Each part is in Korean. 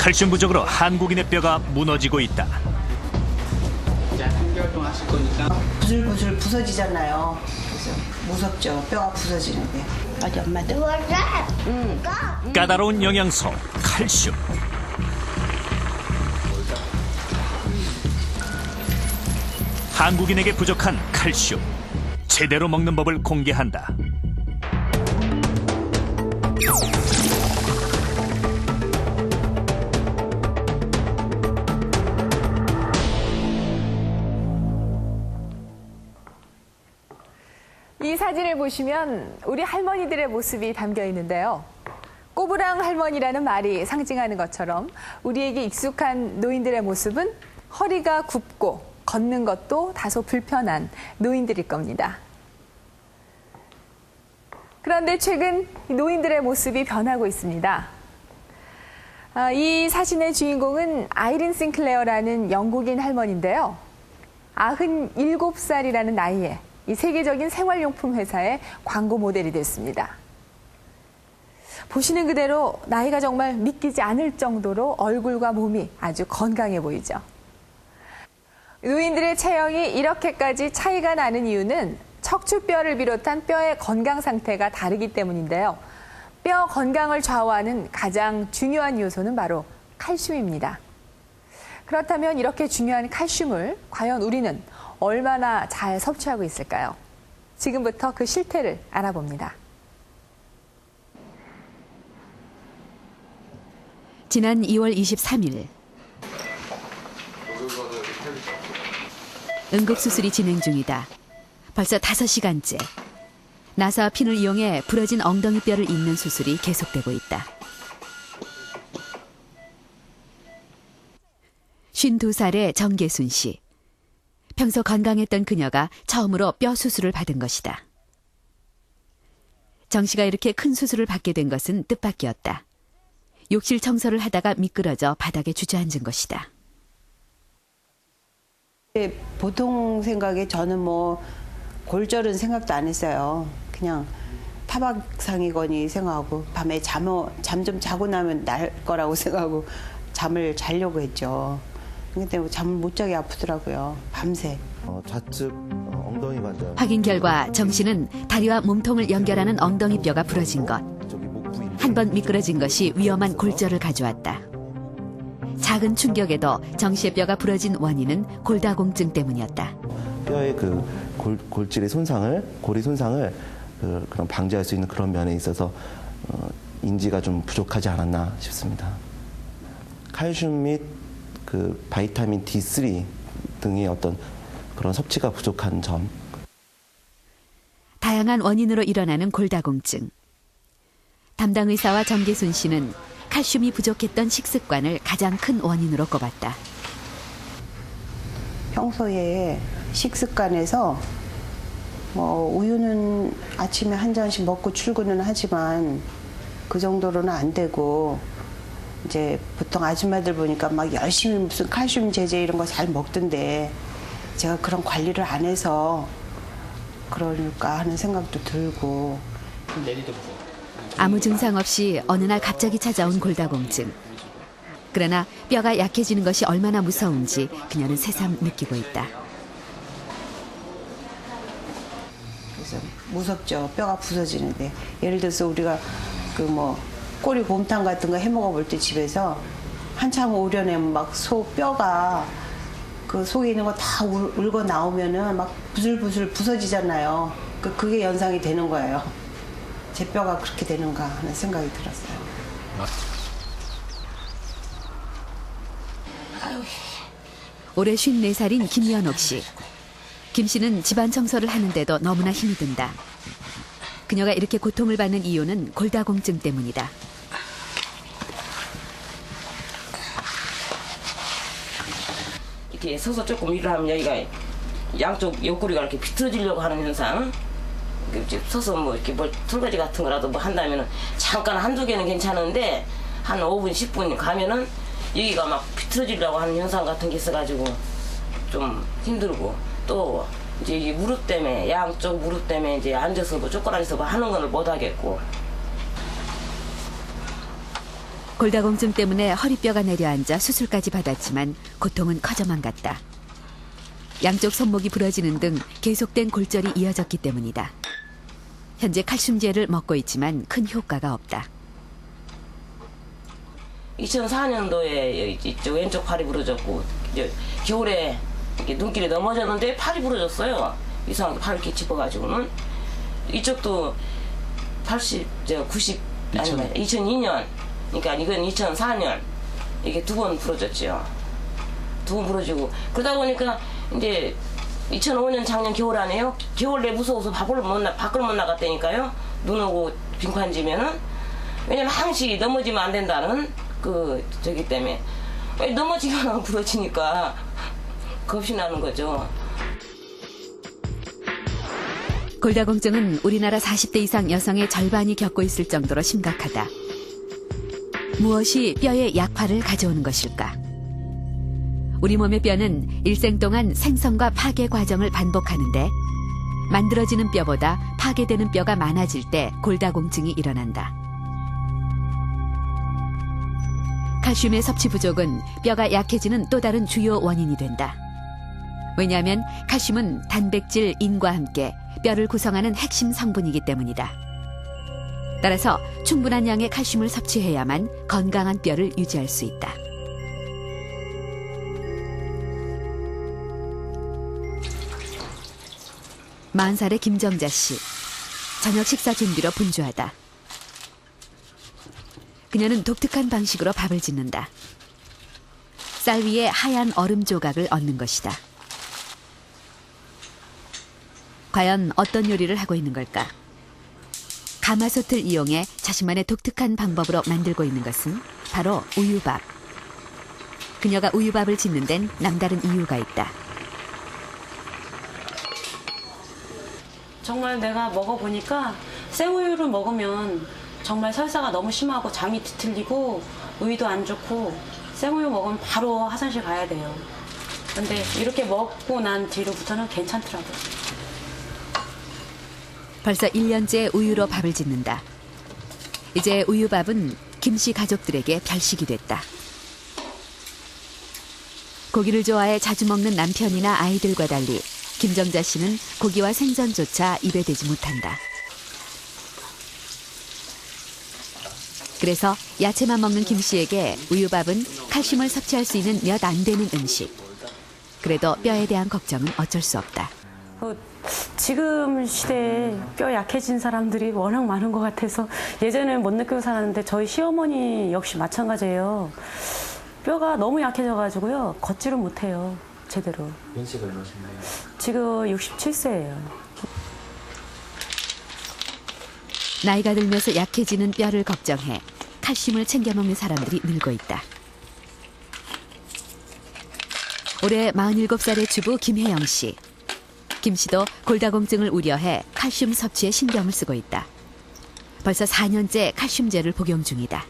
칼슘 부족으로 한국인의 뼈가 무너지고 있다. 이제 3개월 동안 하실 거니까 부슬부슬 부서지잖아요. 그래서 무섭죠. 뼈가 부서지는 게. 어디 엄마도? 까다로운 영양소 칼슘. 한국인에게 부족한 칼슘. 제대로 먹는 법을 공개한다. 이 사진을 보시면 우리 할머니들의 모습이 담겨 있는데요. 꼬부랑 할머니라는 말이 상징하는 것처럼 우리에게 익숙한 노인들의 모습은 허리가 굽고 걷는 것도 다소 불편한 노인들일 겁니다. 그런데 최근 노인들의 모습이 변하고 있습니다. 이 사진의 주인공은 아이린 싱클레어라는 영국인 할머니인데요. 97살이라는 나이에 이 세계적인 생활용품 회사의 광고 모델이 됐습니다. 보시는 그대로 나이가 정말 믿기지 않을 정도로 얼굴과 몸이 아주 건강해 보이죠. 노인들의 체형이 이렇게까지 차이가 나는 이유는 척추뼈를 비롯한 뼈의 건강 상태가 다르기 때문인데요. 뼈 건강을 좌우하는 가장 중요한 요소는 바로 칼슘입니다. 그렇다면 이렇게 중요한 칼슘을 과연 우리는 얼마나 잘 섭취하고 있을까요? 지금부터 그 실태를 알아봅니다. 지난 2월 23일 응급수술이 진행 중이다. 벌써 5시간째. 나사와 핀을 이용해 부러진 엉덩이 뼈를 잇는 수술이 계속되고 있다. 52살의 정계순 씨. 평소 건강했던 그녀가 처음으로 뼈 수술을 받은 것이다. 정 씨가 이렇게 큰 수술을 받게 된 것은 뜻밖이었다. 욕실 청소를 하다가 미끄러져 바닥에 주저앉은 것이다. 보통 생각에 저는 뭐 골절은 생각도 안 했어요. 그냥 타박상이거니 생각하고 밤에 잠 좀 자고 나면 날 거라고 생각하고 잠을 자려고 했죠. 근데 잠을 못 자게 아프더라고요. 밤새. 좌측 엉덩이 관절. 확인 결과 정 씨는 다리와 몸통을 연결하는 엉덩이 뼈가 부러진 것. 한 번 미끄러진 것이 위험한 골절을 가져왔다. 작은 충격에도 정 씨의 뼈가 부러진 원인은 골다공증 때문이었다. 뼈의 그 골질의 손상을, 고리 손상을 그런 방지할 수 있는 그런 면에 있어서 인지가 좀 부족하지 않았나 싶습니다. 칼슘 및 그 바이타민 D3 등의 어떤 그런 섭취가 부족한 점. 다양한 원인으로 일어나는 골다공증. 담당 의사와 정계순 씨는 칼슘이 부족했던 식습관을 가장 큰 원인으로 꼽았다. 평소에 식습관에서 우유는 아침에 한 잔씩 먹고 출근은 하지만 그 정도로는 안 되고 이제 보통 아줌마들 보니까 막 열심히 무슨 칼슘 제제 이런 거 잘 먹던데 제가 그런 관리를 안 해서 그럴까 하는 생각도 들고. 아무 증상 없이 어느 날 갑자기 찾아온 골다공증. 그러나 뼈가 약해지는 것이 얼마나 무서운지 그녀는 새삼 느끼고 있다. 그래서 무섭죠. 뼈가 부서지는데. 예를 들어서 우리가 꼬리 곰탕 같은 거 해 먹어볼 때 집에서 한참 우려내면 막 뼈가 그 속에 있는 거 다 울고 나오면은 막 부슬부슬 부서지잖아요. 그게 연상이 되는 거예요. 제 뼈가 그렇게 되는가 하는 생각이 들었어요. 올해 54살인 김연옥 씨. 김 씨는 집안 청소를 하는데도 너무나 힘이 든다. 그녀가 이렇게 고통을 받는 이유는 골다공증 때문이다. 이렇게 서서 조금 일을 하면 여기가 양쪽 옆구리가 이렇게 비틀어지려고 하는 현상. 서서 이렇게 설거지 같은 거라도 한다면은 잠깐 한두 개는 괜찮은데 한 5분, 10분 가면은 여기가 막 비틀어지려고 하는 현상 같은 게 있어가지고 좀 힘들고 또 이제 이 무릎 때문에 양쪽 무릎 때문에 이제 앉아서 쪼그라져서 하는 걸 못 하겠고. 골다공증 때문에 허리뼈가 내려앉아 수술까지 받았지만 고통은 커져만 갔다. 양쪽 손목이 부러지는 등 계속된 골절이 이어졌기 때문이다. 현재 칼슘제를 먹고 있지만 큰 효과가 없다. 2004년도에 이쪽 왼쪽 팔이 부러졌고 이제 겨울에 이렇게 눈길이 넘어졌는데 팔이 부러졌어요. 이상하게 팔을 이렇게 짚어가지고는 이쪽도 2002년 그러니까 이건 2004년 이게 2번 부러졌죠. 2번 부러지고 그러다 보니까 이제 2005년 작년 겨울 아니에요? 겨울에 무서워서 밖을 못 나갔다니까요. 눈 오고 빙판지면은 왜냐면 항시 넘어지면 안 된다는 저기 때문에 넘어지거나 부러지니까 겁이 나는 거죠. 골다공증은 우리나라 40대 이상 여성의 절반이 겪고 있을 정도로 심각하다. 무엇이 뼈의 약화를 가져오는 것일까? 우리 몸의 뼈는 일생 동안 생성과 파괴 과정을 반복하는데 만들어지는 뼈보다 파괴되는 뼈가 많아질 때 골다공증이 일어난다. 칼슘의 섭취 부족은 뼈가 약해지는 또 다른 주요 원인이 된다. 왜냐하면 칼슘은 단백질, 인과 함께 뼈를 구성하는 핵심 성분이기 때문이다. 따라서 충분한 양의 칼슘을 섭취해야만 건강한 뼈를 유지할 수 있다. 마흔 살의 김정자 씨. 저녁 식사 준비로 분주하다. 그녀는 독특한 방식으로 밥을 짓는다. 쌀 위에 하얀 얼음 조각을 얹는 것이다. 과연 어떤 요리를 하고 있는 걸까? 가마솥을 이용해 자신만의 독특한 방법으로 만들고 있는 것은 바로 우유밥. 그녀가 우유밥을 짓는 데는 남다른 이유가 있다. 정말 내가 먹어보니까 생우유를 먹으면 정말 설사가 너무 심하고 잠이 뒤틀리고 의도 안 좋고 생우유 먹으면 바로 화장실 가야 돼요. 근데 이렇게 먹고 난 뒤로부터는 괜찮더라고요. 벌써 1년째 우유로 밥을 짓는다. 이제 우유밥은 김씨 가족들에게 별식이 됐다. 고기를 좋아해 자주 먹는 남편이나 아이들과 달리 김정자 씨는 고기와 생선조차 입에 대지 못한다. 그래서 야채만 먹는 김 씨에게 우유밥은 칼슘을 섭취할 수 있는 몇 안 되는 음식. 그래도 뼈에 대한 걱정은 어쩔 수 없다. 지금 시대에 뼈 약해진 사람들이 워낙 많은 것 같아서 예전에는 못 느끼고 살았는데 저희 시어머니 역시 마찬가지예요. 뼈가 너무 약해져가지고요. 걷지를 못해요. 제대로. 연세가 얼마신가요? 지금 67세예요. 나이가 들면서 약해지는 뼈를 걱정해 칼슘을 챙겨 먹는 사람들이 늘고 있다. 올해 47살의 주부 김혜영 씨. 김 씨도 골다공증을 우려해 칼슘 섭취에 신경을 쓰고 있다. 벌써 4년째 칼슘제를 복용 중이다.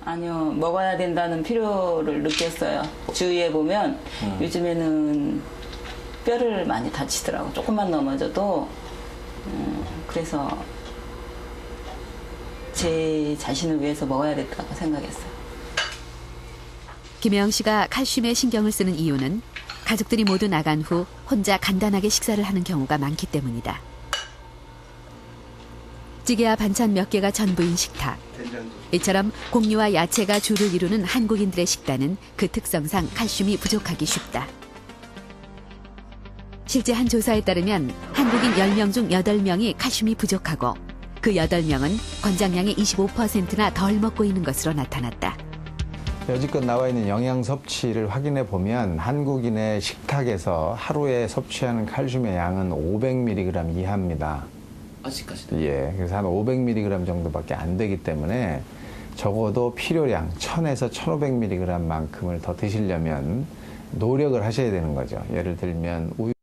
아니요, 먹어야 된다는 필요를 느꼈어요. 주위에 보면 요즘에는 뼈를 많이 다치더라고. 조금만 넘어져도. 그래서 제 자신을 위해서 먹어야겠다고 생각했어요. 김혜영 씨가 칼슘에 신경을 쓰는 이유는 가족들이 모두 나간 후 혼자 간단하게 식사를 하는 경우가 많기 때문이다. 찌개와 반찬 몇 개가 전부인 식탁. 이처럼 곡류와 야채가 주를 이루는 한국인들의 식단은 그 특성상 칼슘이 부족하기 쉽다. 실제 한 조사에 따르면 한국인 10명 중 8명이 칼슘이 부족하고 그 8명은 권장량의 25%나 덜 먹고 있는 것으로 나타났다. 여지껏 나와 있는 영양 섭취를 확인해 보면 한국인의 식탁에서 하루에 섭취하는 칼슘의 양은 500mg 이하입니다. 아직까지도? 예, 그래서 한 500mg 정도밖에 안 되기 때문에 적어도 필요량 1000에서 1500mg만큼을 더 드시려면 노력을 하셔야 되는 거죠. 예를 들면 우유